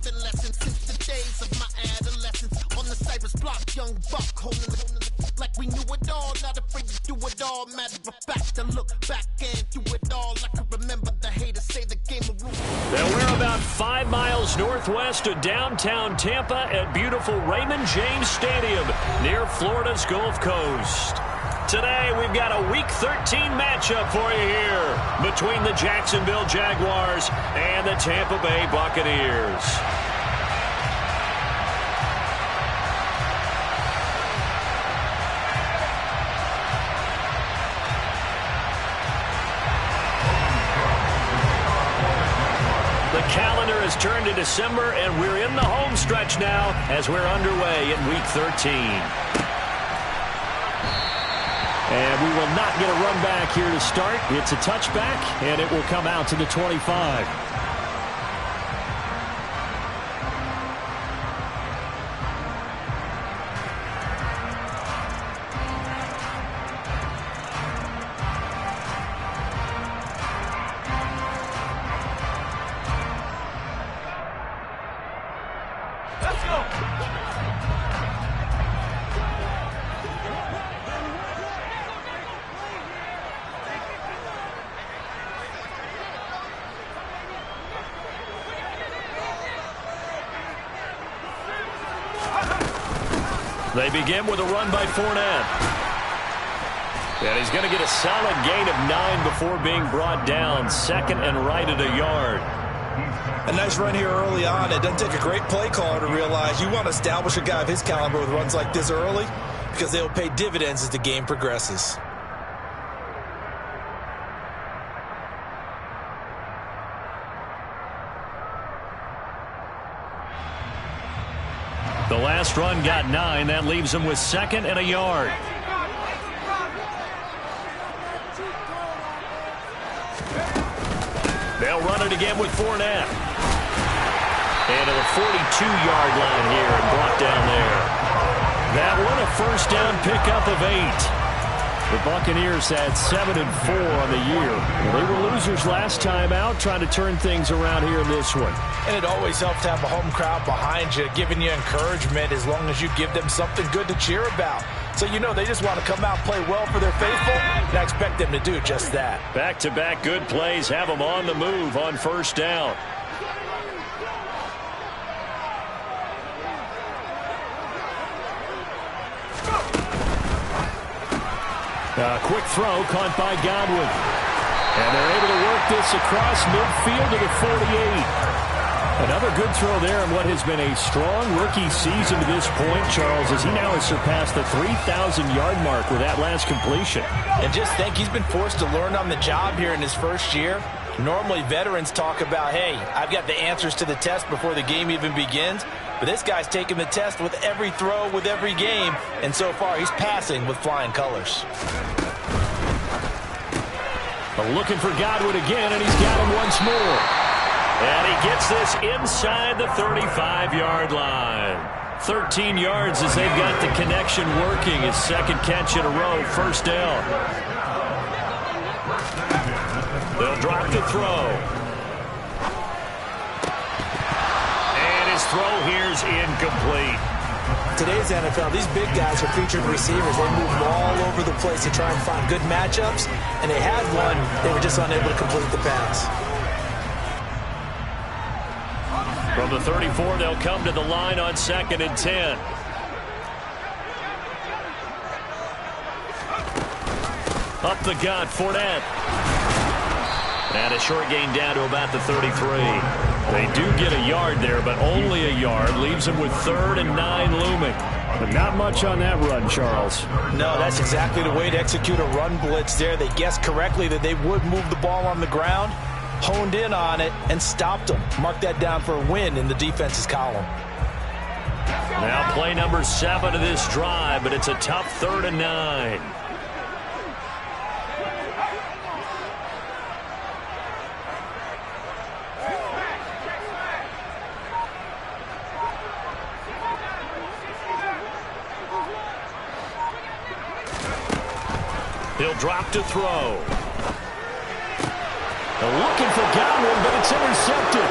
learning lessons since the days of my adolescence. On the Cypress block, young buck holding it like we knew it all. Not afraid to do it all. Matter of fact, to look back and do it all. I can remember the haters say the game of rules. Now we're about 5 miles northwest of downtown Tampa at beautiful Raymond James Stadium near Florida's Gulf Coast. Today, we've got a Week 13 matchup for you here between the Jacksonville Jaguars and the Tampa Bay Buccaneers. The calendar has turned to December, and we're in the home stretch now as we're underway in Week 13. And we will not get a run back here to start. It's a touchback, and it will come out to the 25. Let's go! They begin with a run by Fournette. And he's going to get a solid gain of 9 before being brought down. Second and right at a yard. A nice run here early on. It doesn't take a great play caller to realize you want to establish a guy of his caliber with runs like this early because they'll pay dividends as the game progresses. The last run got 9. That leaves him with second and a yard. They'll run it again with Fournette. And to the 42-yard line here and brought down there. That one a first down pickup of 8. The Buccaneers had 7-4 on the year. They were losers last time out, trying to turn things around here in this one. And it always helps to have a home crowd behind you, giving you encouragement as long as you give them something good to cheer about. So you know they just want to come out and play well for their faithful, and I expect them to do just that. Back-to-back good plays have them on the move on first down. A quick throw caught by Godwin. And they're able to work this across midfield to the 48. Another good throw there in what has been a strong rookie season to this point, Charles, as he now has surpassed the 3,000-yard mark with that last completion. And just think, he's been forced to learn on the job here in his first year. Normally, veterans talk about, hey, I've got the answers to the test before the game even begins. But this guy's taking the test with every throw, with every game. And so far, he's passing with flying colors. Looking for Godwin again, and he's got him once more. And he gets this inside the 35-yard line. 13 yards as they've got the connection working. His second catch in a row, first down. They'll drop the throw. And his throw here's incomplete. Today's NFL, these big guys are featured receivers. They move all over the place to try and find good matchups, and they had one. They were just unable to complete the pass. From the 34, they'll come to the line on 2nd and 10. Up the gut, Fournette. And a short gain down to about the 33. They do get a yard there, but only a yard. Leaves them with 3rd and 9 looming. But not much on that run, Charles. No, that's exactly the way to execute a run blitz there. They guessed correctly that they would move the ball on the ground, honed in on it, and stopped them. Mark that down for a win in the defense's column. Now play number 7 of this drive, but it's a tough 3rd and 9. He'll drop to throw. Looking for Godwin, but it's intercepted.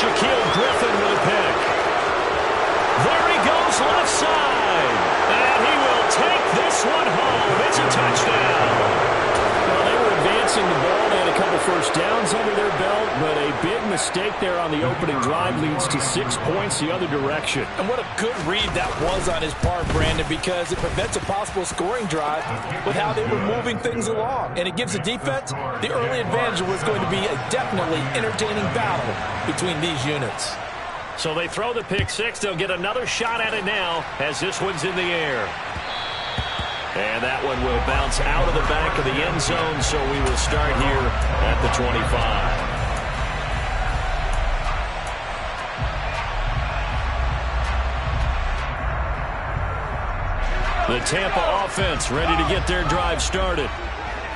Shaquille Griffin with a pick. mistake there on the opening drive leads to 6 points the other direction. And what a good read that was on his part, Brandon, because it prevents a possible scoring drive with how they were moving things along. And it gives the defense the early advantage. Was going to be a definitely entertaining battle between these units. So they throw the pick six. They'll get another shot at it now as this one's in the air. And that one will bounce out of the back of the end zone, so we will start here at the 25. The Tampa offense ready to get their drive started.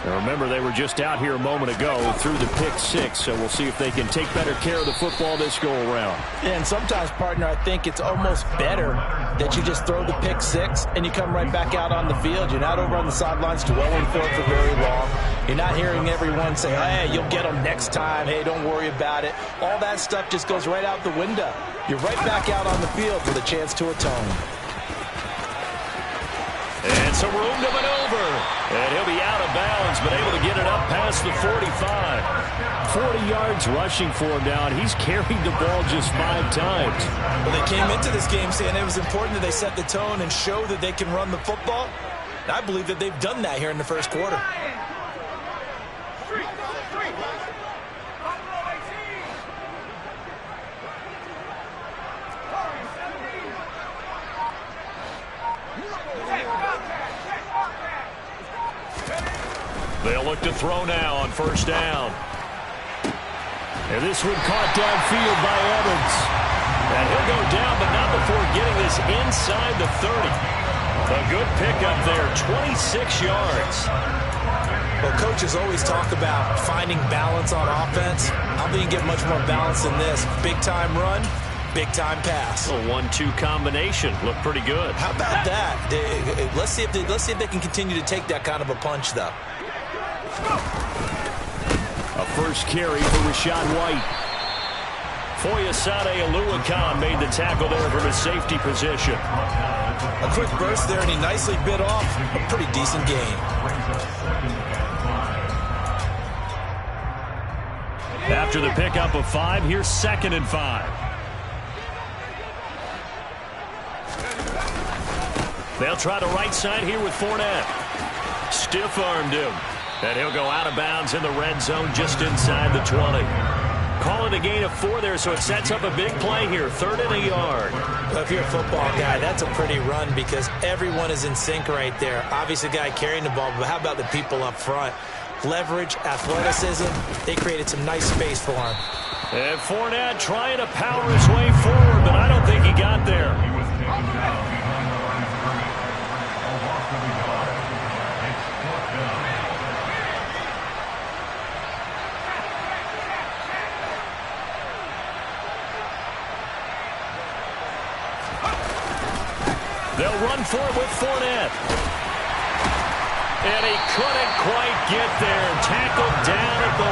Now remember, they were just out here a moment ago through the pick six, so we'll see if they can take better care of the football this go-around. And sometimes, partner, I think it's almost better that you just throw the pick six and you come right back out on the field. You're not over on the sidelines dwelling for it for very long. You're not hearing everyone say, hey, you'll get them next time. Hey, don't worry about it. All that stuff just goes right out the window. You're right back out on the field with a chance to atone. And some room to maneuver. And he'll be out of bounds, but able to get it up past the 45. 40 yards rushing for him now, and he's carried the ball just 5 times. Well, they came into this game saying it was important that they set the tone and show that they can run the football. And I believe that they've done that here in the first quarter. They'll look to throw now on first down. And this one caught downfield by Evans. And he'll go down, but not before getting this inside the 30. A good pickup there, 26 yards. Well, coaches always talk about finding balance on offense. I don't think you get much more balance than this. Big-time run, big-time pass. A 1-2 combination. Looked pretty good. How about that? Let's see if they can continue to take that kind of a punch, though. A first carry for Rashad White. Foyesade Oluwakan made the tackle there from his safety position. A quick burst there, and he nicely bit off a pretty decent gain. After the pickup of 5, here's 2nd and 5. They'll try the right side here with Fournette. Stiff-armed him. And he'll go out of bounds in the red zone just inside the 20. Call it a gain of 4 there, so it sets up a big play here. 3rd and a yard. Well, if you're a football guy, that's a pretty run because everyone is in sync right there. Obviously, the guy carrying the ball, but how about the people up front? Leverage, athleticism, they created some nice space for him. And Fournette trying to power his way forward, but I don't think he got there. They'll run for it with Fournette. And he couldn't quite get there. Tackled down at the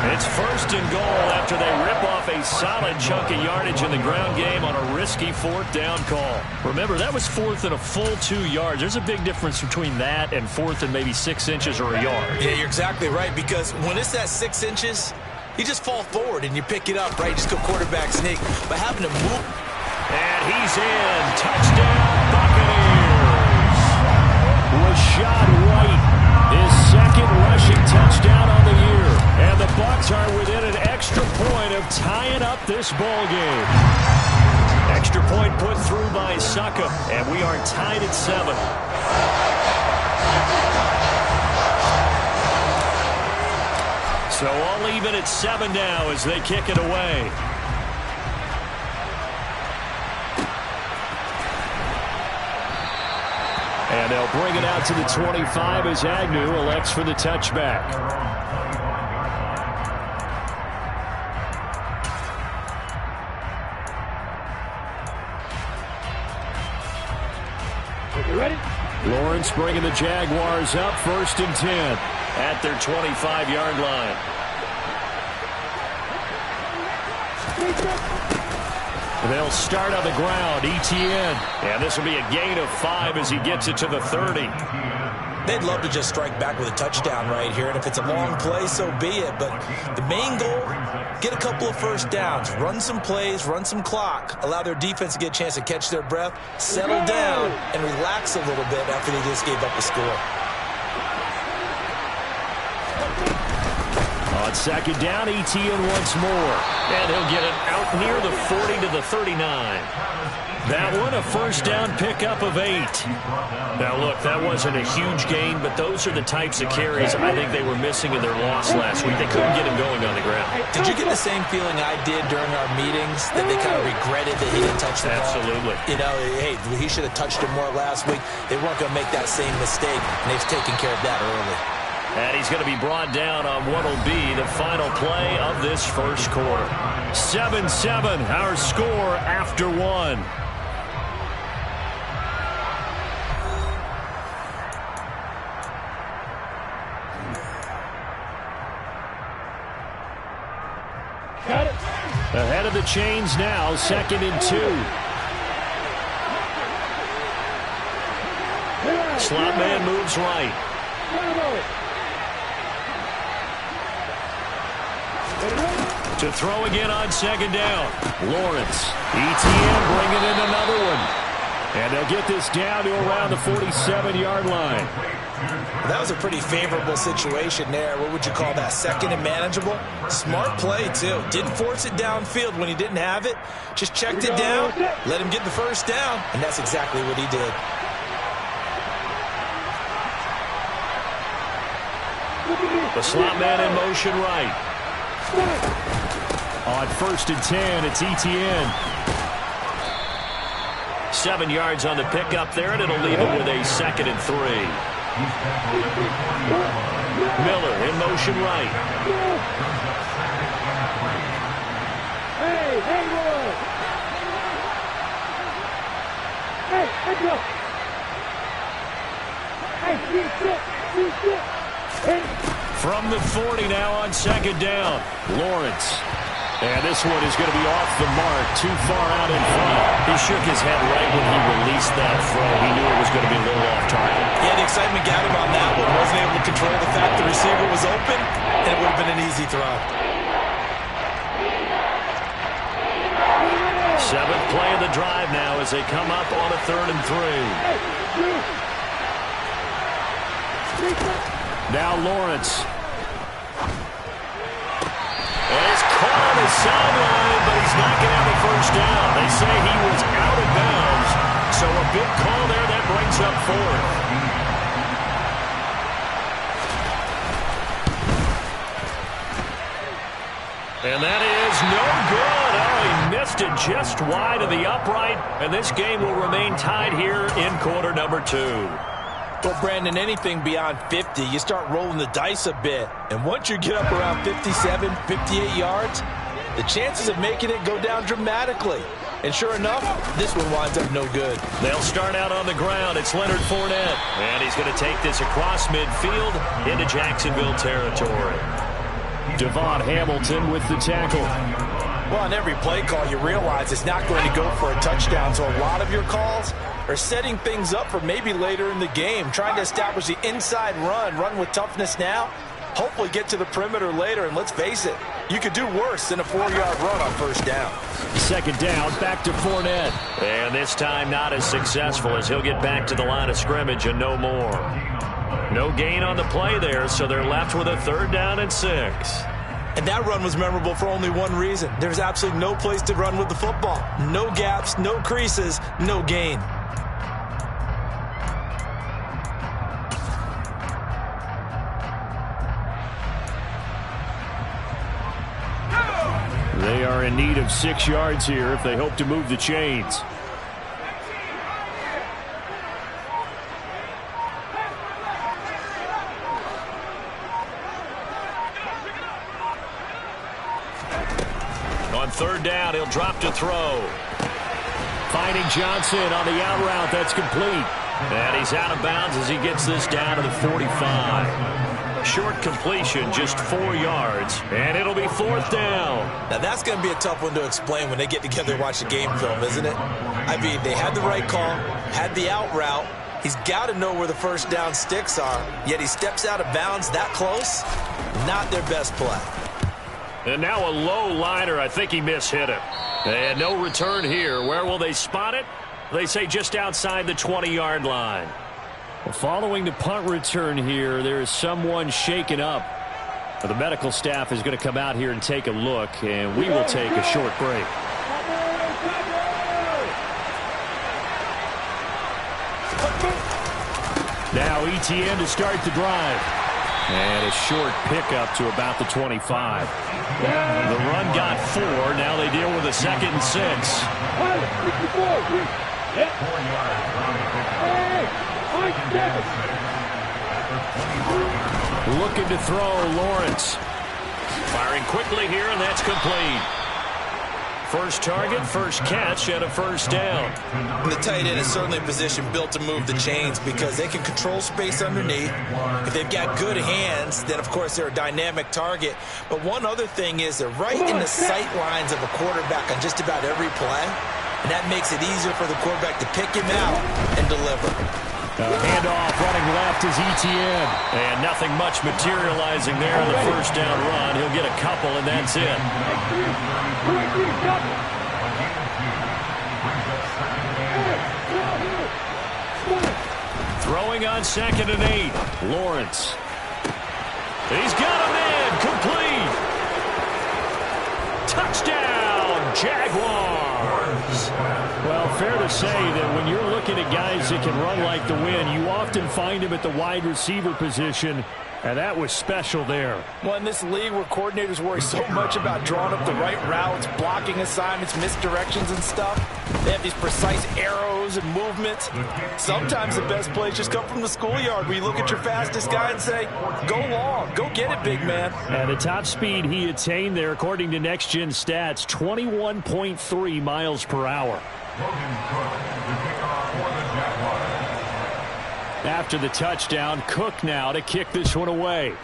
1. It's 1st and goal after they rip off a solid chunk of yardage in the ground game on a risky 4th down call. Remember, that was 4th and a full 2 yards. There's a big difference between that and 4th and maybe 6 inches or a yard. Yeah, you're exactly right, because when it's that 6 inches, you just fall forward and you pick it up, right? Just go quarterback sneak. But having to move... And he's in. Touchdown, Buccaneers. Rashad White, his 2nd rushing touchdown on the year. And the Bucs are within an extra point of tying up this ball game. Extra point put through by Saka, and we are tied at 7. So all even at 7 now as they kick it away. And they'll bring it out to the 25 as Agnew elects for the touchback. You ready? Lawrence bringing the Jaguars up 1st and 10 at their 25-yard line. They'll start on the ground. Etienne. And this will be a gain of 5 as he gets it to the 30. They'd love to just strike back with a touchdown right here. And if it's a long play, so be it. But the main goal get a couple of first downs, run some plays, run some clock, allow their defense to get a chance to catch their breath, settle down, and relax a little bit after they just gave up a score. On second down, Etienne once more. And he'll get it out near the 40 to the 39. That one, a first down pickup of 8. Now, look, that wasn't a huge gain, but those are the types of carries I think they were missing in their loss last week. They couldn't get him going on the ground. Did you get the same feeling I did during our meetings, that they kind of regretted that he didn't touch the ball? Absolutely. You know, hey, he should have touched it more last week. They weren't going to make that same mistake, and they've taken care of that early. And he's going to be brought down on what will be the final play of this first quarter. 7-7, our score after 1. Ahead of the chains now, 2nd and 2. Slot man moves right. To throw again on second down. Lawrence. Etienne bringing in another one. And they'll get this down to around the 47-yard line. That was a pretty favorable situation there. What would you call that? 2nd and manageable? Smart play, too. Didn't force it downfield when he didn't have it. Just checked it down, let him get the first down, and that's exactly what he did. The slot man in motion right. On 1st and 10, it's Etienne. 7 yards on the pickup there, and it'll leave it with a 2nd and 3. Miller in motion right. From the 40 now on second down, Lawrence. And this one is going to be off the mark, too far out in front. He shook his head right when he released that throw. He knew it was going to be a little off target. Yeah, the excitement got him on that one. Wasn't able to control the fact the receiver was open, and it would have been an easy throw. 7th play of the drive now as they come up on a 3rd and 3. Now Lawrence. And he's caught on the sideline, but he's not going to have a first down. They say he was out of bounds, so a big call there that brings up 4th. And that is no good. Oh, he missed it just wide of the upright, and this game will remain tied here in quarter number 2. Well, Brandon, anything beyond 50, you start rolling the dice a bit. And once you get up around 57, 58 yards, the chances of making it go down dramatically. And sure enough, this one winds up no good. They'll start out on the ground. It's Leonard Fournette. And he's going to take this across midfield into Jacksonville territory. Devon Hamilton with the tackle. Well, on every play call, you realize it's not going to go for a touchdown. So a lot of your calls are setting things up for maybe later in the game, trying to establish the inside run with toughness now, hopefully get to the perimeter later, and let's face it, you could do worse than a 4-yard run on first down. Second down, back to Fournette. And this time not as successful as he'll get back to the line of scrimmage and no more. No gain on the play there, so they're left with a 3rd down and 6. And that run was memorable for only one reason. There's absolutely no place to run with the football. No gaps, no creases, no gain. They are in need of 6 yards here if they hope to move the chains. On 3rd down, he'll drop to throw. Finding Johnson on the out route. That's complete. And he's out of bounds as he gets this down to the 45. Short completion, just 4 yards, and it'll be 4th down. Now, that's going to be a tough one to explain when they get together and watch the game film, isn't it? I mean, they had the right call, had the out route. He's got to know where the first down sticks are, yet he steps out of bounds that close. Not their best play. And now a low liner. I think he mishit it. And no return here. Where will they spot it? They say just outside the 20-yard line. Well, following the punt return here, there is someone shaken up. The medical staff is going to come out here and take a look, and we will take a short break. Now ETN to start the drive. And a short pickup to about the 25. The run got 4. Now they deal with a 2nd and 6. Looking to throw, Lawrence. Firing quickly here, and that's complete. First target, first catch, and a first down. And the tight end is certainly a position built to move the chains because they can control space underneath. If they've got good hands, then, of course, they're a dynamic target. But one other thing is they're right in the sight lines of a quarterback on just about every play. And that makes it easier for the quarterback to pick him out and deliver. Handoff running left is ETN. And nothing much materializing there on the first down run. He'll get a couple, and that's it. Throwing on 2nd and 8. Lawrence. He's got him in. Complete. Touchdown, Jaguars. Well, fair to say that when you're looking at guys that can run like the wind, you often find him at the wide receiver position, and that was special there. Well, in this league where coordinators worry so much about drawing up the right routes, blocking assignments, misdirections and stuff, they have these precise arrows and movements. Sometimes the best plays just come from the schoolyard where you look at your fastest guy and say, go long, go get it, big man. And the top speed he attained there, according to Next Gen Stats, 21.3 miles per hour. After the touchdown, Cook now to kick this one away.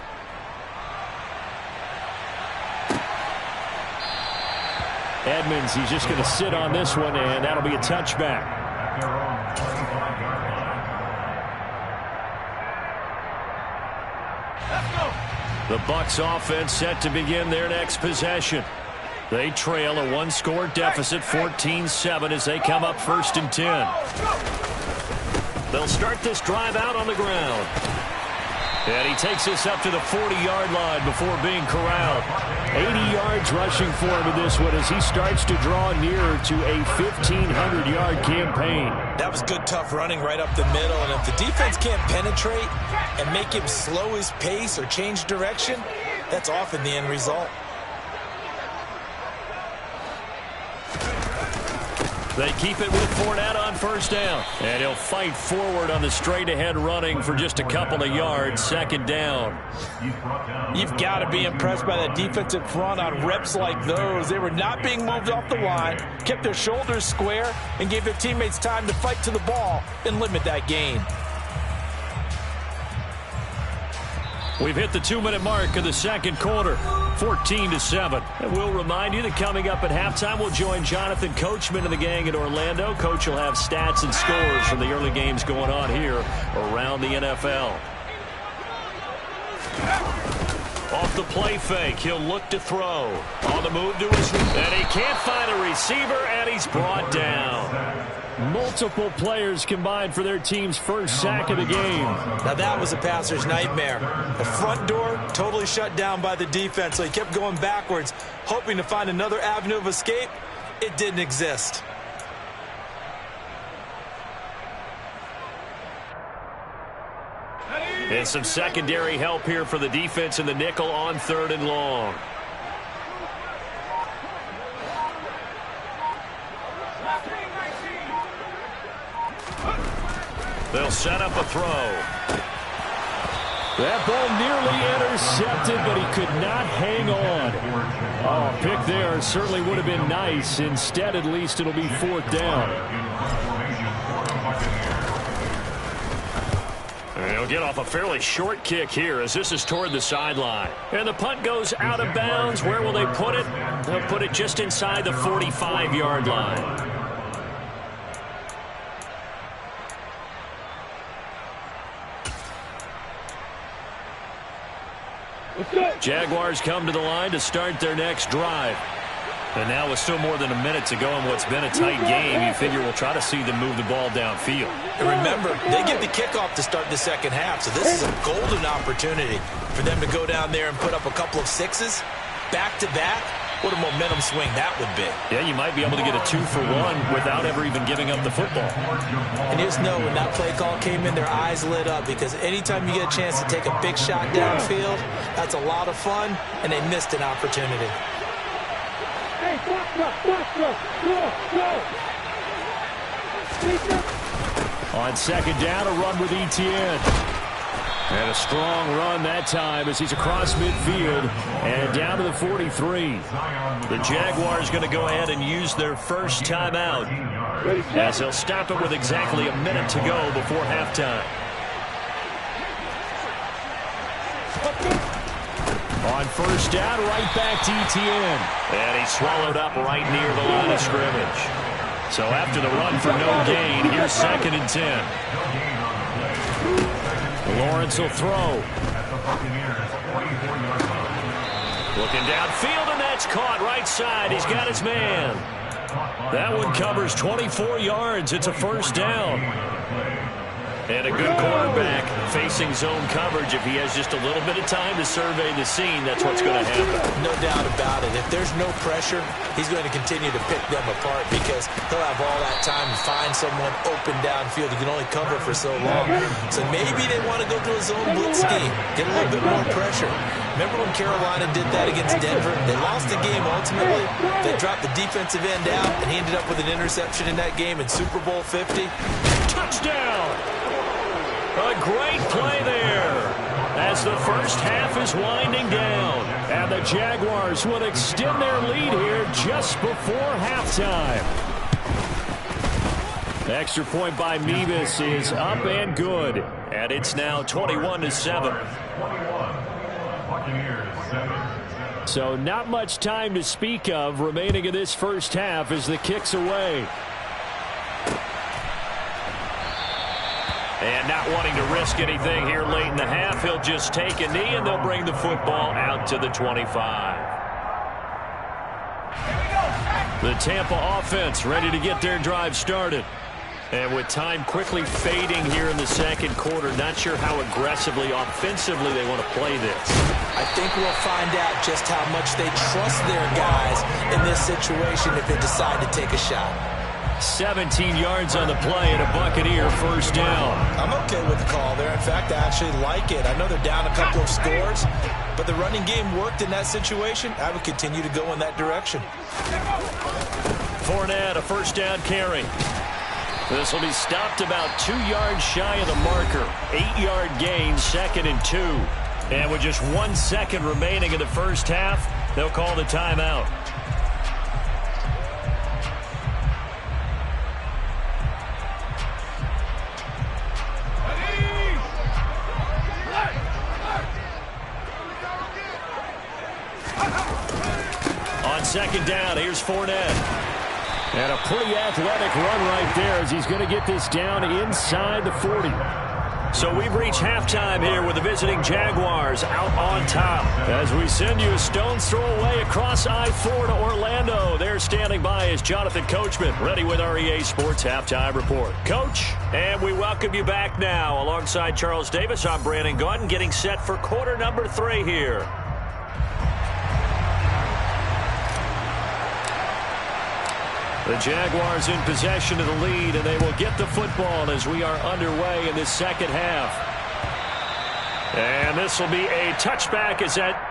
Edmonds, he's just going to sit on this one, and that'll be a touchback. The Bucs offense set to begin their next possession. They trail a one-score deficit, 14-7, as they come up 1st and 10. They'll start this drive out on the ground. And he takes this up to the 40-yard line before being corralled. 80 yards rushing for him in this one as he starts to draw nearer to a 1,500-yard campaign. That was good, tough running right up the middle. And if the defense can't penetrate and make him slow his pace or change direction, that's often the end result. They keep it with Fournette on 1st down. And he'll fight forward on the straight-ahead running for just a couple of yards. 2nd down. You've got to be impressed by that defensive front on reps like those. They were not being moved off the line, kept their shoulders square, and gave their teammates time to fight to the ball and limit that gain. We've hit the 2-minute mark of the 2nd quarter, 14-7. And we'll remind you that coming up at halftime, we'll join Jonathan Coachman and the gang in Orlando. Coach will have stats and scores from the early games going on here around the NFL. Off the play fake, he'll look to throw. On the move to his, and he can't find a receiver, and he's brought down. Multiple players combined for their team's first sack of the game. Now that was a passer's nightmare. The front door totally shut down by the defense, so he kept going backwards, hoping to find another avenue of escape. It didn't exist. And some secondary help here for the defense in the nickel on 3rd and long. They'll set up a throw. That ball nearly intercepted, but he could not hang on. Oh, a pick there certainly would have been nice. Instead, at least, it'll be 4th down. And he'll get off a fairly short kick here as this is toward the sideline. And the punt goes out of bounds. Where will they put it? They'll put it just inside the 45-yard line. Jaguars come to the line to start their next drive. And now with still more than a minute to go in what's been a tight game, you figure we'll try to see them move the ball downfield. And remember, they get the kickoff to start the second half, so this is a golden opportunity for them to go down there and put up a couple of sixes back-to-back. What a momentum swing that would be. Yeah, you might be able to get a 2-for-1 without ever even giving up the football. And just know when that play call came in, their eyes lit up, because anytime you get a chance to take a big shot downfield, that's a lot of fun, and they missed an opportunity. On second down, a run with Etienne. And a strong run that time as he's across midfield and down to the 43. The Jaguars going to go ahead and use their first timeout as they'll stop it with exactly a minute to go before halftime. On first down, right back to Etienne. And he's swallowed up right near the line of scrimmage. So after the run for no gain, here's 2nd and 10. Lawrence will throw. Looking downfield, and that's caught right side. He's got his man. That one covers 24 yards. It's a first down. And a good quarterback facing zone coverage. If he has just a little bit of time to survey the scene, that's what's going to happen. No doubt about it. If there's no pressure, he's going to continue to pick them apart because he'll have all that time to find someone open downfield. He can only cover for so long. So maybe they want to go to a zone blitz scheme, get a little bit more pressure. Remember when Carolina did that against Denver? They lost the game ultimately. They dropped the defensive end out, and he ended up with an interception in that game in Super Bowl 50. Touchdown! A great play there as the first half is winding down. And the Jaguars will extend their lead here just before halftime. The extra point by Mevis is up and good. And it's now 21-7. So not much time to speak of remaining in this first half as the kick's away. And not wanting to risk anything here late in the half, he'll just take a knee and they'll bring the football out to the 25. The Tampa offense ready to get their drive started. And with time quickly fading here in the second quarter, not sure how aggressively, offensively they want to play this. I think we'll find out just how much they trust their guys in this situation if they decide to take a shot. 17 yards on the play and a Buccaneer first down. I'm okay with the call there. In fact, I actually like it. I know they're down a couple of scores, but the running game worked in that situation. I would continue to go in that direction. Fournette, a first down carry. This will be stopped about 2 yards shy of the marker. 8-yard gain, 2nd and 2. And with just 1 second remaining in the first half, they'll call the timeout. On second down, here's Fournette. And a pretty athletic run right there as he's going to get this down inside the 40. So we've reached halftime here with the visiting Jaguars out on top. As we send you a stone's throw away across I-4 to Orlando. There standing by is Jonathan Coachman, ready with our EA Sports Halftime Report. Coach, and we welcome you back now. Alongside Charles Davis, I'm Brandon Gaudin, getting set for quarter number 3 here. The Jaguars in possession of the lead, and they will get the football as we are underway in this second half. And this will be a touchback as that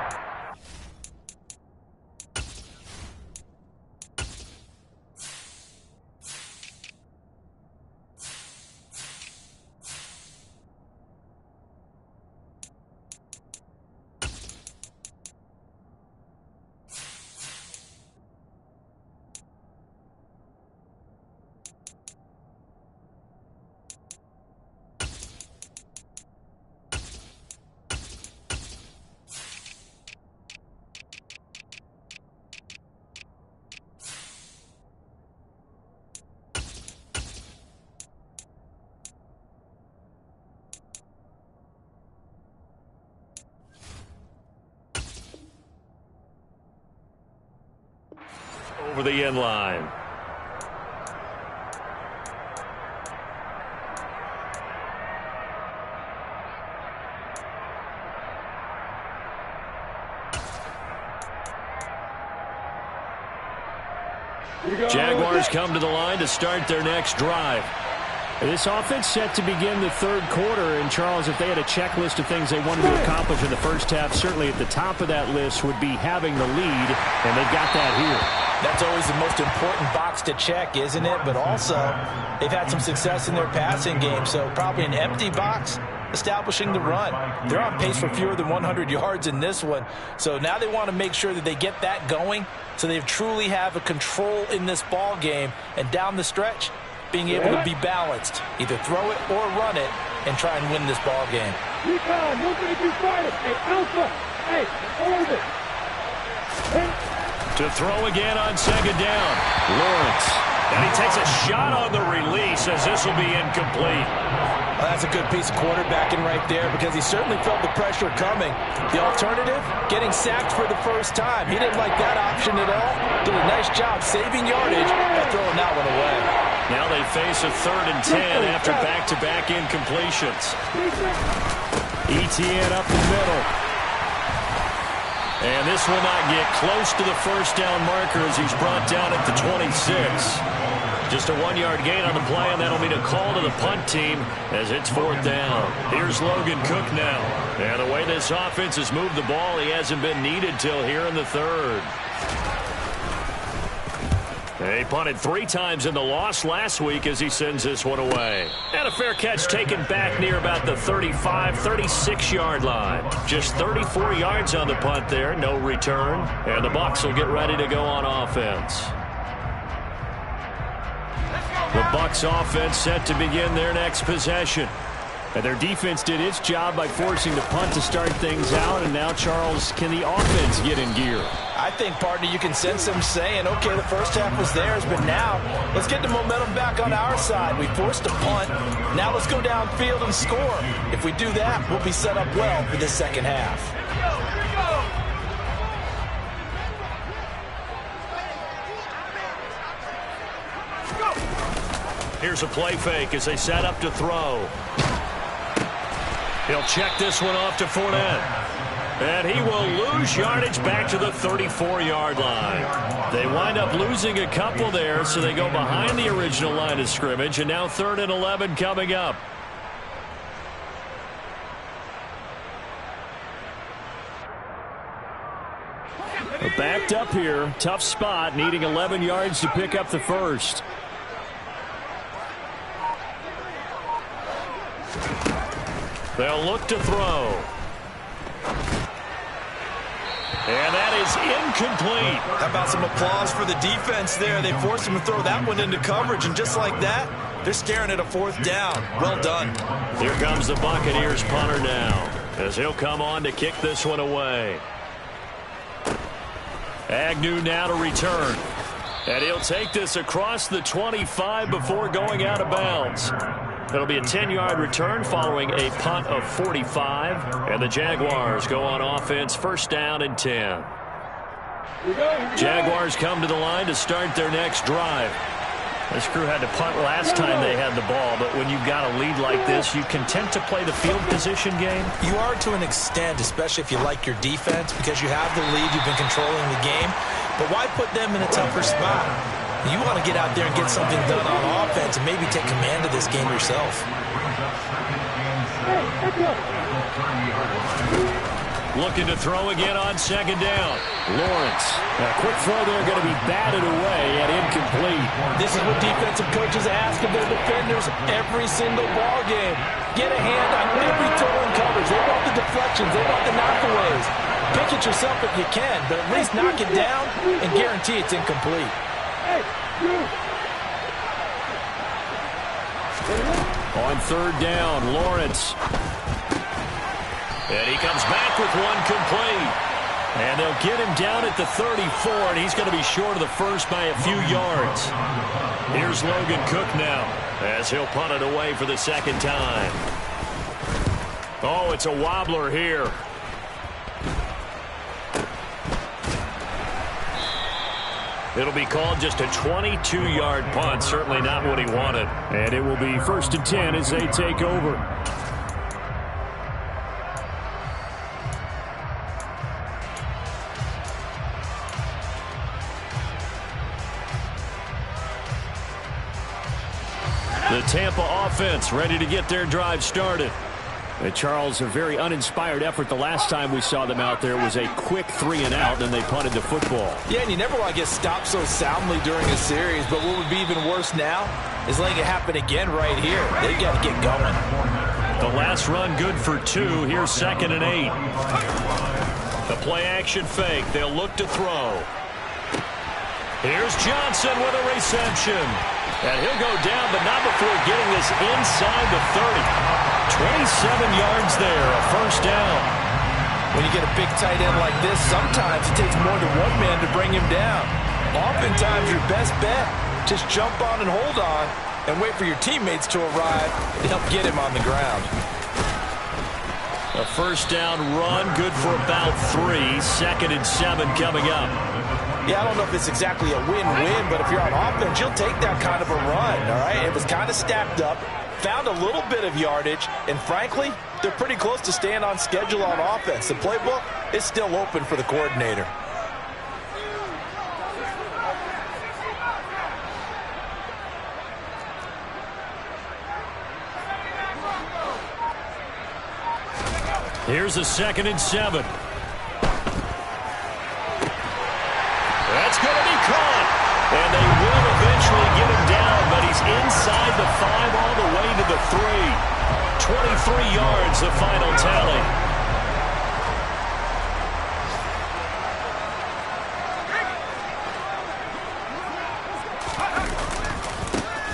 over the end line. Jaguars come to the line to start their next drive. This offense set to begin the third quarter. And, Charles, if they had a checklist of things they wanted to accomplish in the first half, certainly at the top of that list would be having the lead, and they've got that here. That's always the most important box to check, isn't it? But also, they've had some success in their passing game, so probably an empty box establishing the run. They're on pace for fewer than 100 yards in this one, so now they want to make sure that they get that going so they truly have a control in this ball game, and down the stretch, being able to be balanced, either throw it or run it, and try and win this ball game. To throw again on second down, Lawrence. And he takes a shot on the release as this will be incomplete. Well, that's a good piece of quarterbacking right there because he certainly felt the pressure coming. The alternative, getting sacked for the first time. He didn't like that option at all. Did a nice job saving yardage by throwing that one away. Now they face a 3rd and 10 after back-to-back incompletions. Etienne up the middle. And this will not get close to the first down marker as he's brought down at the 26. Just a 1-yard gain on the play, and that'll mean a call to the punt team as it's 4th down. Here's Logan Cook now. And the way this offense has moved the ball, he hasn't been needed till here in the 3rd. They punted 3 times in the loss last week as he sends this one away. And a fair catch taken back near about the 35, 36-yard line. Just 34 yards on the punt there, no return. And the Bucs will get ready to go on offense. The Bucs offense set to begin their next possession. And their defense did its job by forcing the punt to start things out. And now, Charles, can the offense get in gear? I think, partner, you can sense them saying, okay, the first half was theirs, but now let's get the momentum back on our side. We forced a punt. Now let's go downfield and score. If we do that, we'll be set up well for the second half. Here's a play fake as they set up to throw. He'll check this one off to Fournette. And he will lose yardage back to the 34-yard line. They wind up losing a couple there, so they go behind the original line of scrimmage, and now 3rd and 11 coming up. Backed up here, tough spot, needing 11 yards to pick up the first. They'll look to throw. And that is incomplete. How about some applause for the defense there? They forced him to throw that one into coverage, and just like that, they're staring at a 4th down. Well done. Here comes the Buccaneers punter now as he'll come on to kick this one away. Agnew now to return. And he'll take this across the 25 before going out of bounds. It'll be a 10-yard return following a punt of 45. And the Jaguars go on offense, 1st down and 10. Jaguars come to the line to start their next drive. This crew had to punt last time they had the ball, but when you've got a lead like this, you content to play the field position game? You are to an extent, especially if you like your defense, because you have the lead, you've been controlling the game. But why put them in a tougher spot? You want to get out there and get something done on offense and maybe take command of this game yourself. Looking to throw again on 2nd down. Lawrence. A quick throw there going to be batted away and incomplete. This is what defensive coaches ask of their defenders every single ball game. Get a hand on every throw in coverage. They want the deflections. They want the knockaways. Pick it yourself if you can, but at least knock it down and guarantee it's incomplete. On 3rd down, Lawrence. And he comes back with one complete. And they'll get him down at the 34, and he's going to be short of the first by a few yards. Here's Logan Cook now as he'll punt it away for the 2nd time. Oh, it's a wobbler here. It'll be called just a 22-yard punt. Certainly not what he wanted. And it will be 1st and 10 as they take over. The Tampa offense ready to get their drive started. And Charles, a very uninspired effort the last time we saw them out there was a quick 3-and-out, and they punted the football. Yeah, and you never want to get stopped so soundly during a series, but what would be even worse now is letting it happen again right here. They got to get going. The last run good for 2. Here's 2nd and 8. The play action fake. They'll look to throw. Here's Johnson with a reception. And he'll go down, but not before getting this inside the 30. 27 yards there, a 1st down. When you get a big tight end like this, sometimes it takes more than one man to bring him down. Oftentimes, your best bet, just jump on and hold on and wait for your teammates to arrive to help get him on the ground. A 1st down run, good for about 3. 2nd and 7 coming up. Yeah, I don't know if it's exactly a win-win, but if you're on offense, you'll take that kind of a run, all right? It was kind of stacked up, found a little bit of yardage, and frankly, they're pretty close to staying on schedule on offense. The playbook is still open for the coordinator. Here's a 2nd and 7. That's going to be caught. And they will eventually get him down, but he's inside the 5 all the way to the 3. 23 yards, the final tally.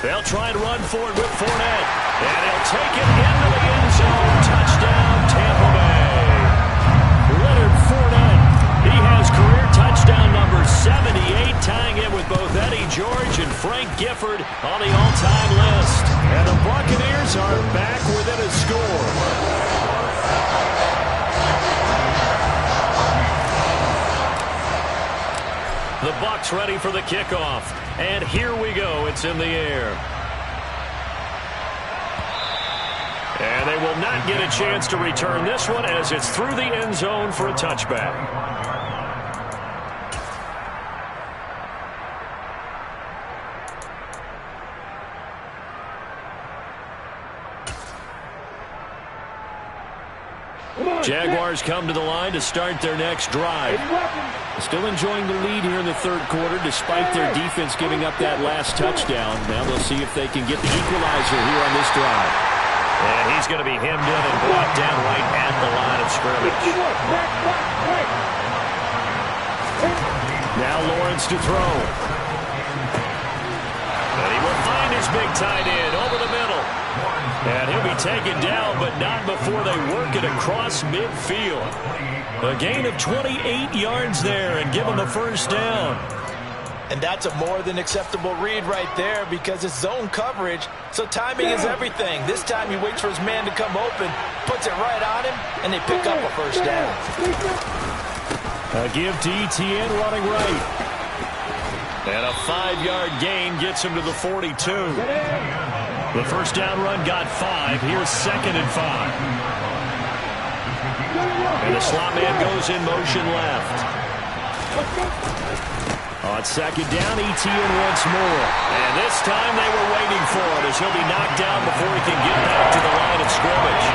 They'll try and run for it with Fournette. And he'll take it into the end zone. Touchdown, Tampa Bay. Leonard Fournette. He has career touchdown number 78, tying it with both Eddie George and Frank Gifford on the all-time list. And the Buccaneers are back within a score. The Bucs ready for the kickoff. And here we go. It's in the air. And they will not get a chance to return this one as it's through the end zone for a touchback. Jaguars come to the line to start their next drive. Still enjoying the lead here in the 3rd quarter despite their defense giving up that last touchdown. Now they'll see if they can get the equalizer here on this drive. And he's going to be hemmed in and brought down right at the line of scrimmage. Now Lawrence to throw. And he will find his big tight end over the middle. And he'll be taken down, but not before they work it across midfield. A gain of 28 yards there and give him the 1st down. And that's a more than acceptable read right there because it's zone coverage, so timing is everything. This time he waits for his man to come open, puts it right on him, and they pick up a 1st down. A give to ETN running right. And a 5-yard gain gets him to the 42. The 1st down run got 5. Here's 2nd and 5. And the slot man goes in motion left. On 2nd down, ETN once more. And this time they were waiting for him as he'll be knocked down before he can get back to the line of scrimmage.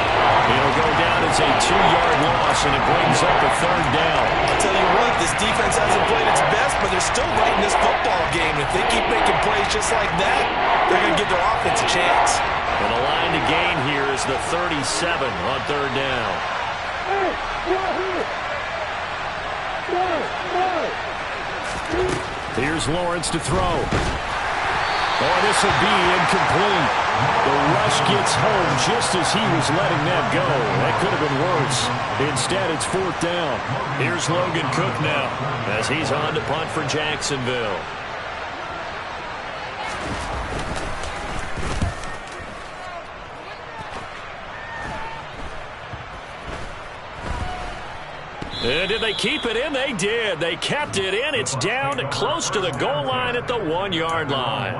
It'll go down as a 2-yard loss, and it brings up a 3rd down. I'll tell you what, this defense hasn't played its best, but they're still right in this football game. If they keep making plays just like that, they're going to give their offense a chance. And the line to gain here is the 37 on 3rd down. Here's Lawrence to throw. Oh, this will be incomplete. The rush gets home just as he was letting that go. That could have been worse. Instead, it's 4th down. Here's Logan Cook now as he's on to punt for Jacksonville. Did they keep it in? They did. They kept it in. It's down close to the goal line at the 1-yard line.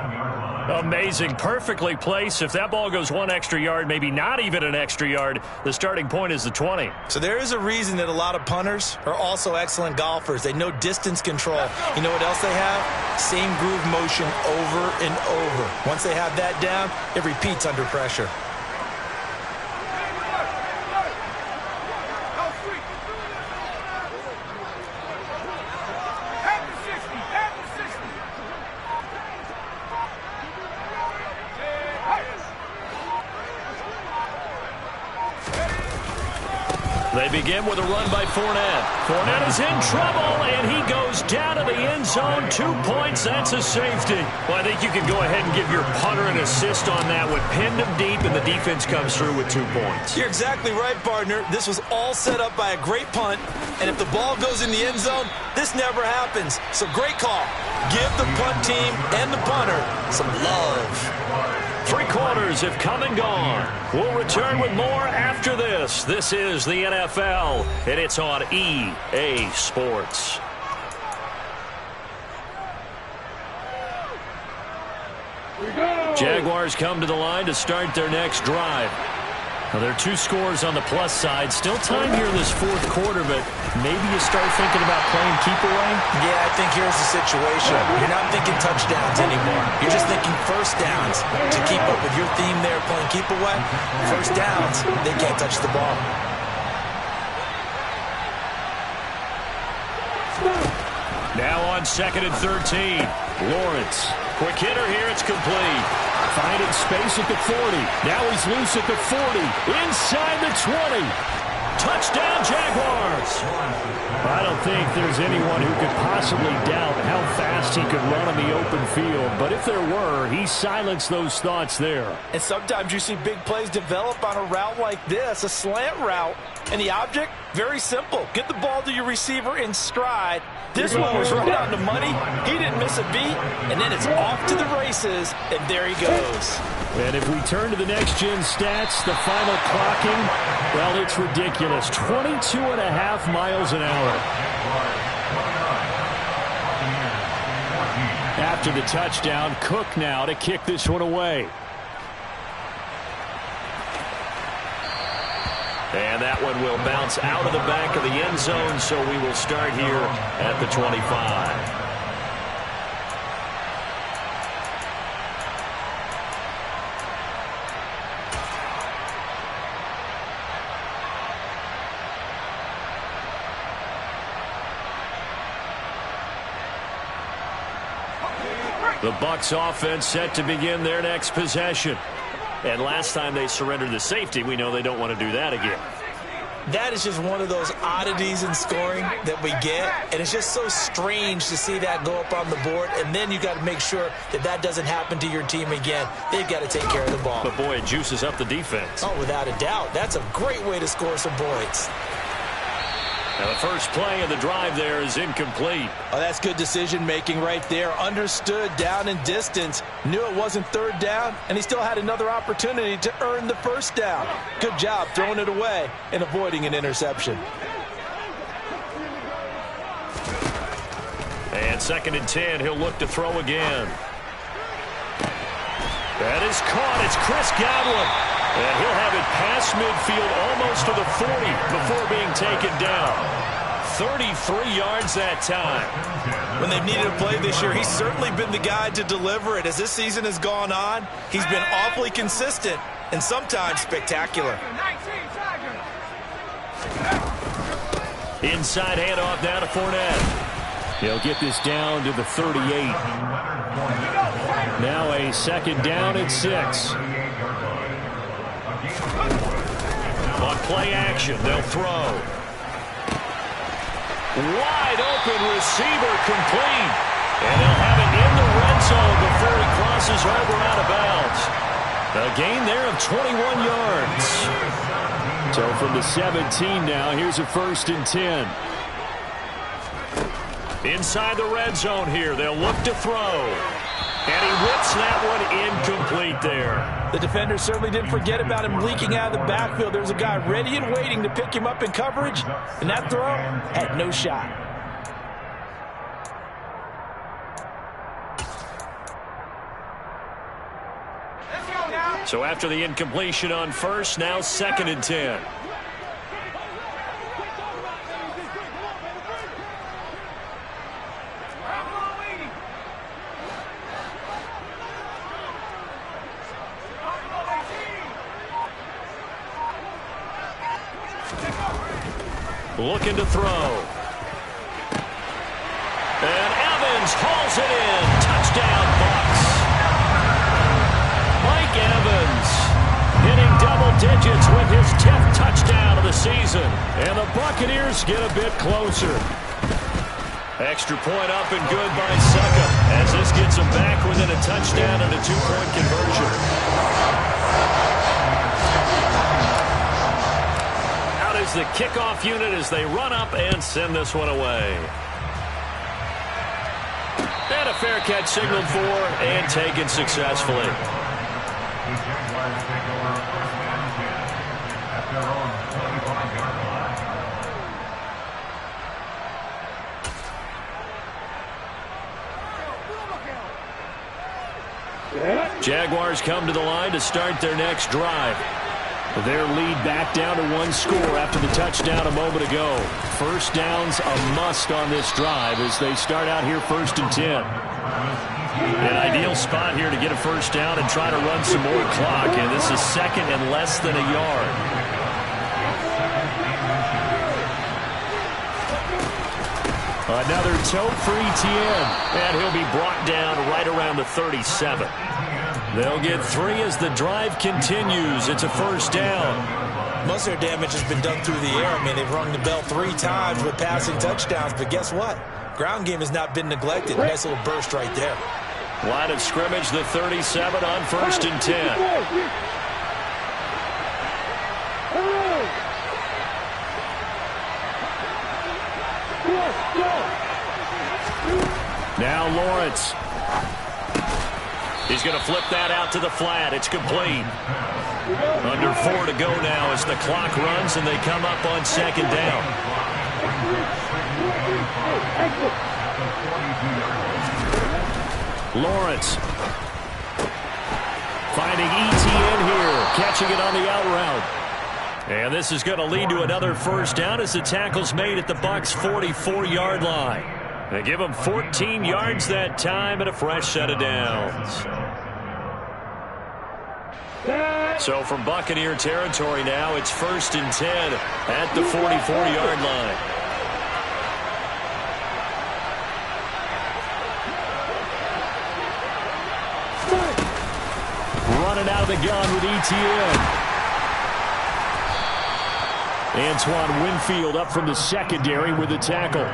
Amazing. Perfectly placed. If that ball goes 1 extra yard, maybe not even an extra yard, the starting point is the 20. So there is a reason that a lot of punters are also excellent golfers. They know distance control. You know what else they have? Same groove motion over and over. Once they have that down, it repeats under pressure. They begin with a run by Fournette. Fournette is in trouble, and he goes down to the end zone. 2 points, that's a safety. Well, I think you can go ahead and give your punter an assist on that one. Pinned him deep, and the defense comes through with 2 points. You're exactly right, partner. This was all set up by a great punt, and if the ball goes in the end zone, this never happens. So great call. Give the punt team and the punter some love. 3 quarters have come and gone. We'll return with more after this. This is the NFL, and it's on EA Sports. Jaguars come to the line to start their next drive. Now, there are 2 scores on the plus side. Still time here in this 4th quarter, but maybe you start thinking about playing keep away? Yeah, I think here's the situation. You're not thinking touchdowns anymore. You're just thinking first downs. To keep up with your theme there, playing keep away, first downs, they can't touch the ball. Now on 2nd and 13. Lawrence. Quick hitter here. It's complete. Finding space at the 40. Now he's loose at the 40. Inside the 20. Touchdown, Jaguars. I don't think there's anyone who could possibly doubt how fast he could run on the open field. But if there were, he silenced those thoughts there. And sometimes you see big plays develop on a route like this, a slant route. And the object, very simple. Get the ball to your receiver in stride. This one was right on the money. He didn't miss a beat. And then it's off to the races. And there he goes. And if we turn to the next-gen stats, the final clocking, well, it's ridiculous. 22.5 miles an hour. After the touchdown, Cook now to kick this one away. And that one will bounce out of the back of the end zone, so we will start here at the 25. The Bucs offense set to begin their next possession. And last time they surrendered the safety, we know they don't want to do that again. That is just one of those oddities in scoring that we get. And it's just so strange to see that go up on the board. And then you got to make sure that that doesn't happen to your team again. They've got to take care of the ball. But, boy, it juices up the defense. Oh, without a doubt. That's a great way to score some points. Now the first play of the drive there is incomplete. Oh, that's good decision-making right there. Understood down and distance. Knew it wasn't third down, and he still had another opportunity to earn the first down. Good job throwing it away and avoiding an interception. And 2nd and 10, he'll look to throw again. That is caught. It's Chris Godwin. And he'll have it past midfield almost to the 40 before being taken down. 33 yards that time. When they've needed a play this year, he's certainly been the guy to deliver it. As this season has gone on, he's been awfully consistent and sometimes spectacular. Inside handoff now to Fournette. He'll get this down to the 38. Now a 2nd down at 6. On play action, they'll throw. Wide open receiver complete. And they'll have it in the red zone before he crosses over out of bounds. A gain there of 21 yards. So from the 17 now, here's a 1st and 10. Inside the red zone here, they'll look to throw. And he whips that one incomplete there. The defender certainly didn't forget about him leaking out of the backfield. There's a guy ready and waiting to pick him up in coverage, and that throw had no shot. So after the incompletion on first, now 2nd and 10. Looking to throw. And Evans hauls it in. Touchdown, Bucs. Mike Evans hitting double digits with his 10th touchdown of the season. And the Buccaneers get a bit closer. Extra point up and good by Succop as this gets them back within a touchdown and a 2-point conversion. Out is the kickoff unit as they run up and send this one away. And a fair catch signaled for and taken successfully. Jaguars come to the line to start their next drive. Their lead back down to 1 score after the touchdown a moment ago. First down's a must on this drive as they start out here 1st and 10. An ideal spot here to get a first down and try to run some more clock. And this is 2nd and less than a yard. Another tote for Etienne. And he'll be brought down right around the 37. They'll get 3 as the drive continues. It's a first down. Most of their damage has been done through the air. I mean, they've rung the bell 3 times with passing touchdowns. But guess what? Ground game has not been neglected. Nice little burst right there. Line of scrimmage, the 37 on 1st and 10. Now Lawrence. He's going to flip that out to the flat. It's complete. Under 4 to go now as the clock runs and they come up on 2nd down. Lawrence finding Etienne here, catching it on the out route. And this is going to lead to another first down as the tackle's made at the Bucs' 44-yard line. They give them 14 yards that time and a fresh set of downs. So from Buccaneer territory now, it's 1st and 10 at the 44-yard line. Running out of the gun with Etienne. Antoine Winfield up from the secondary with the tackle.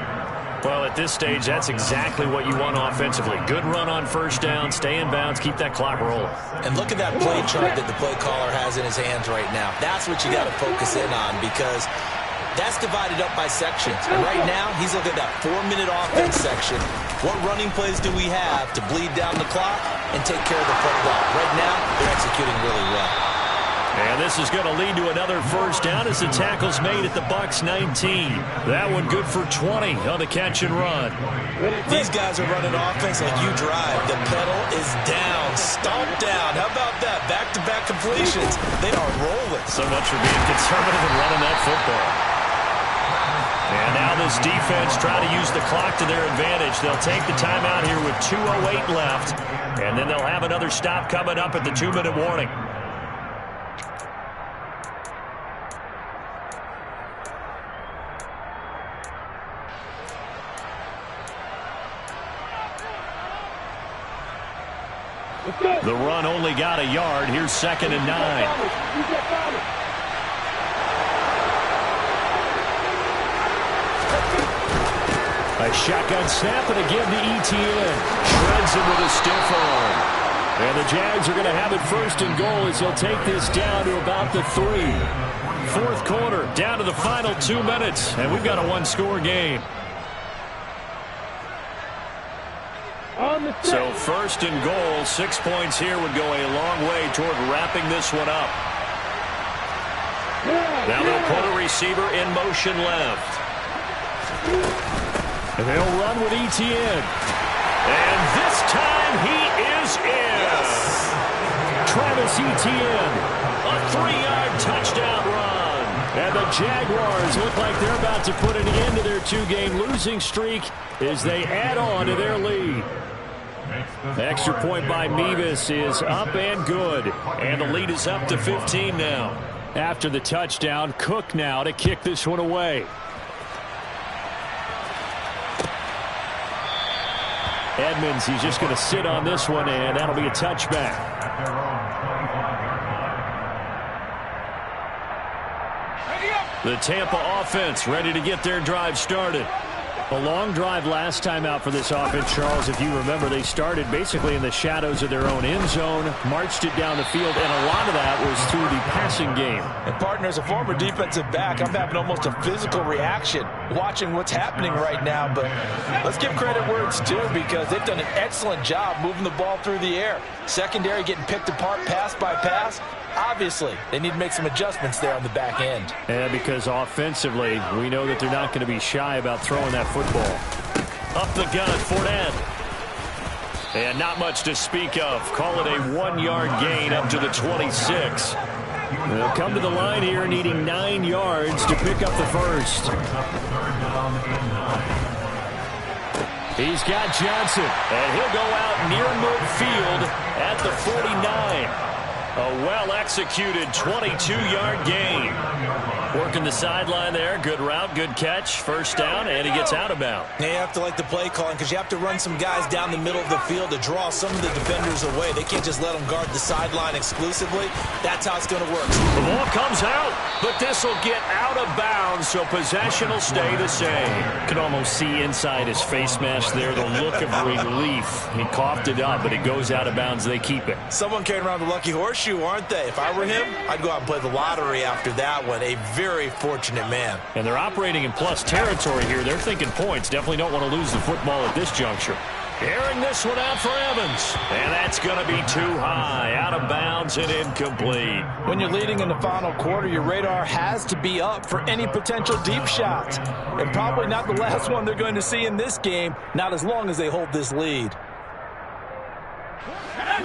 Well, at this stage, that's exactly what you want offensively. Good run on first down, stay in bounds, keep that clock rolling. And look at that play chart that the play caller has in his hands right now. That's what you got to focus in on because that's divided up by sections. And right now, he's looking at that 4-minute offense section. What running plays do we have to bleed down the clock and take care of the football? Right now, they're executing really well. And this is going to lead to another first down as the tackle's made at the Bucs' 19. That one good for 20 on the catch and run. These guys are running offense like you drive. The pedal is down, stomp down. How about that? Back-to-back completions. They are rolling. So much for being conservative and running that football. And now this defense trying to use the clock to their advantage. They'll take the timeout here with 2:08 left. And then they'll have another stop coming up at the 2-minute warning. The run only got a yard. Here's 2nd and 9. A shotgun snap and again to Etienne. Shreds him with a stiff arm. And the Jags are going to have it 1st and goal as they'll take this down to about the 3. 4th quarter, down to the final 2 minutes. And we've got a 1-score game. So first and goal, 6 points here would go a long way toward wrapping this one up. Now they'll put a receiver in motion left. And they'll run with Etienne. And this time he is in. Yes. Travis Etienne, A 3-yard touchdown run. and the Jaguars look like they're about to put an end to their 2-game losing streak as they add on to their lead. The extra point by Mevis is up and good. And the lead is up to 15 now. After the touchdown, Cook now to kick this one away. Edmonds, he's just going to sit on this one, and that'll be a touchback. The Tampa offense ready to get their drive started. A long drive last time out for this offense, Charles. If you remember, they started basically in the shadows of their own end zone, marched it down the field, and a lot of that was through the passing game. And partner, as a former defensive back, I'm having almost a physical reaction watching what's happening right now. But let's give credit where it's due, because they've done an excellent job moving the ball through the air. Secondary getting picked apart pass by pass. Obviously, they need to make some adjustments there on the back end. And because offensively, we know that they're not going to be shy about throwing that football. Up the gun, Fournette. And not much to speak of. Call it a 1-yard gain up to the 26. They'll come to the line here needing 9 yards to pick up the first. He's got Johnson. And he'll go out near midfield at the 49. A well-executed 22-yard gain. Working the sideline there. Good route, good catch. First down, and he gets out of bounds. You have to like the play calling, because you have to run some guys down the middle of the field to draw some of the defenders away. They can't just let them guard the sideline exclusively. That's how it's going to work. The ball comes out, but this will get out of bounds, so possession will stay the same. You can almost see inside his face mask there the look of relief. He coughed it up, but it goes out of bounds. They keep it. Someone carrying around the lucky horseshoe, aren't they? If I were him, I'd go out and play the lottery after that one. A very fortunate man. And they're operating in plus territory here. They're thinking points. Definitely don't want to lose the football at this juncture. Airing this one out for Evans. And that's going to be too high. Out of bounds and incomplete. When you're leading in the final quarter, your radar has to be up for any potential deep shots. And probably not the last one they're going to see in this game, not as long as they hold this lead.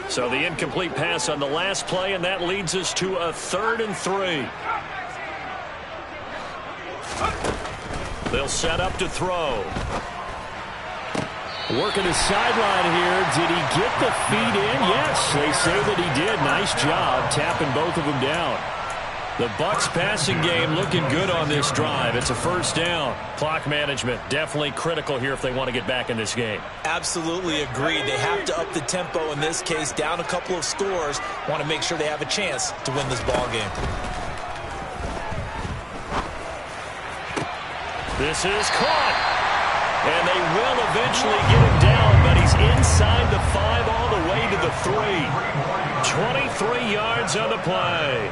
So the incomplete pass on the last play, and that leads us to a 3rd and 3. They'll set up to throw. Working the sideline here. Did he get the feet in? Yes, they say that he did. Nice job tapping both of them down. The Bucs passing game looking good on this drive. It's a first down. Clock management definitely critical here if they want to get back in this game. Absolutely agreed. They have to up the tempo in this case, down a couple of scores. Want to make sure they have a chance to win this ball game. This is caught. And they will eventually get him down, but he's inside the 5 all the way to the 3. 23 yards on the play.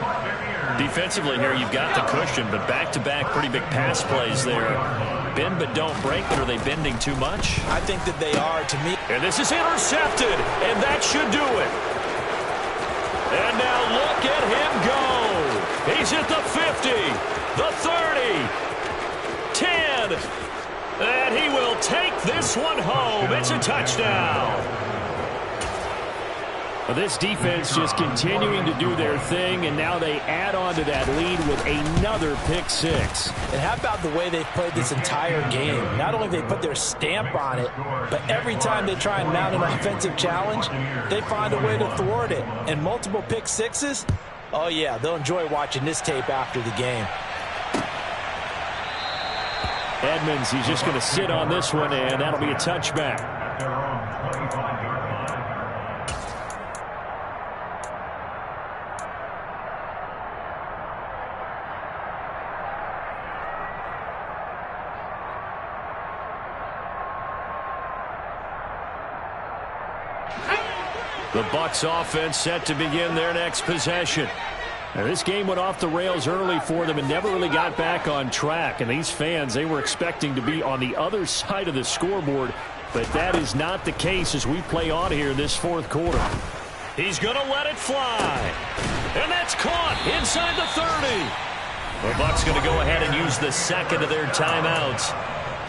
Defensively here, you've got the cushion, but back-to-back pretty big pass plays there. Bend but don't break, but are they bending too much? I think that they are, to me. And this is intercepted, and that should do it. And now look at him go. He's at the 50, the 30, 10, and he will take this one home. It's a touchdown. Well, this defense just continuing to do their thing, and now they add on to that lead with another pick six. And how about the way they've played this entire game? Not only have they put their stamp on it, but every time they try and mount an offensive challenge, they find a way to thwart it. And multiple pick sixes? Oh, yeah, they'll enjoy watching this tape after the game. Edmonds, he's just going to sit on this one, and that'll be a touchback. The Bucs offense set to begin their next possession. Now, this game went off the rails early for them and never really got back on track. And these fans, they were expecting to be on the other side of the scoreboard But that is not the case as we play on here in this fourth quarter. He's going to let it fly. And that's caught inside the 30. The Bucs going to go ahead and use the second of their timeouts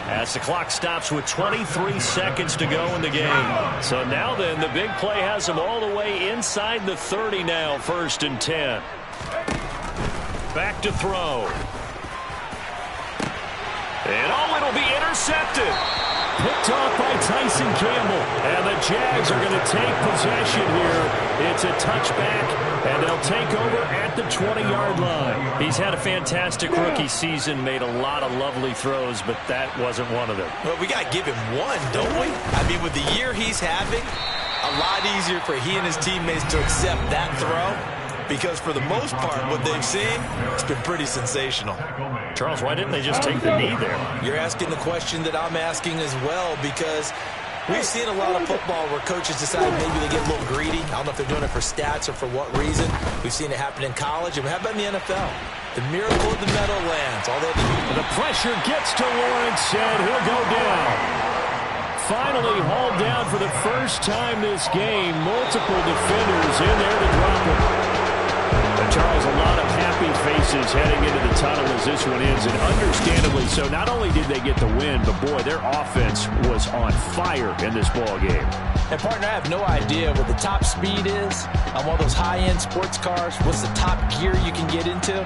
as the clock stops with 23 seconds to go in the game. So now then, the big play has them all the way inside the 30 now, 1st and 10. Back to throw. And it'll be intercepted. Picked off by Tyson Campbell. And the Jags are going to take possession here. It's a touchback, and they'll take over at the 20-yard line. He's had a fantastic rookie season, made a lot of lovely throws, but that wasn't one of them. Well, we got to give him one, don't we? I mean, with the year he's having, a lot easier for he and his teammates to accept that throw. Because for the most part, what they've seen, it's been pretty sensational. Charles, why didn't they just take the knee there? You're asking the question that I'm asking as well, because we've seen a lot of football where coaches decide maybe they get a little greedy. I don't know if they're doing it for stats or for what reason. We've seen it happen in college, and how about in the NFL? The miracle of the Meadowlands. All they have to do. The pressure gets to Lawrence, and he'll go down. Finally hauled down for the first time this game. Multiple defenders in there to drop him. Charles, a lot of happy faces heading into the tunnel as this one ends, and understandably so. Not only did they get the win, but boy, their offense was on fire in this ball game. And partner, I have no idea what the top speed is on one of those high-end sports cars. What's the top gear you can get into?